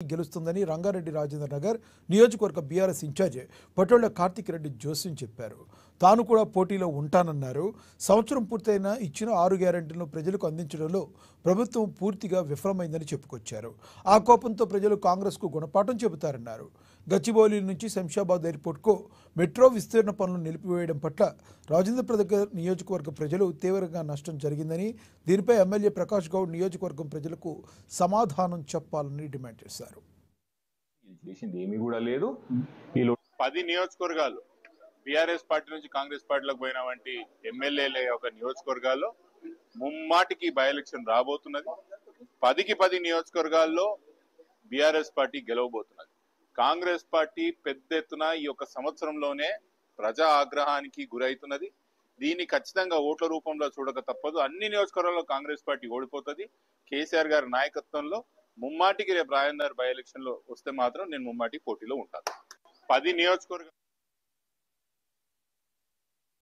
గెలుస్తుందని రంగారెడ్డి రాజేంద్ర నగర్ నియోజకవర్గ BRS incharge Patolla Karthik Reddy జోస్యం చెప్పారు. తాను కూడా పోటీలో ఉంటానన్నారు. సంవత్సరం పూర్తయిన ఇచ్చిన 6 గ్యారెంటీలను ప్రజలకు అందించడంలో ప్రభుత్వం పూర్తిగా విఫలమైందని చెప్పుకొచ్చారు. ఆ కోపంతో ప్రజలు కాంగ్రెస్కు గుణపాఠం చెబుతారన్నారు. గచ్చిబౌలి నుంచి శంషాబాద్ ఎయిర్పోర్ట్కు మెట్రో విస్తరణ పనులు నిలిపివేయడం పట్ల రాజేంద్రనగర్ నియోజకవర్గ ప్రజలు తీవ్రంగా నష్టం జరిగిందని, దీనిపై ఎమ్మెల్యే ప్రకాష్ గౌడ్ నియోజకవర్గం ప్రజలకు సమాధానం చెప్పాలని డిమాండ్ చేశారు. చేసింది ఏమీ కూడా లేదు. ఈ 10 నియోజకవర్గాలు బీఆర్ఎస్ పార్టీ నుంచి కాంగ్రెస్ పార్టీలకు పోయిన వంటి ఎమ్మెల్యేల యొక్క నియోజకవర్గాల్లో ముమ్మాటికి బై ఎలక్షన్ రాబోతున్నది. 10కి 10 నియోజకవర్గాల్లో బీఆర్ఎస్ పార్టీ గెలవబోతున్నది. కాంగ్రెస్ పార్టీ పెద్ద ఎత్తున ఈ యొక్క సంవత్సరంలోనే ప్రజా ఆగ్రహానికి గురైతున్నది. దీన్ని ఖచ్చితంగా ఓట్ల రూపంలో చూడక తప్పదు. అన్ని నియోజకవర్గాల్లో కాంగ్రెస్ పార్టీ ఓడిపోతుంది. కేసీఆర్ గారి నాయకత్వంలో ముమ్మాటికి రేపు రాజేందర్ బై ఎలక్షన్ లో వస్తే మాత్రం నేను ముమ్మాటికి పోటీలో ఉంటాను. 10 నియోజకవర్గ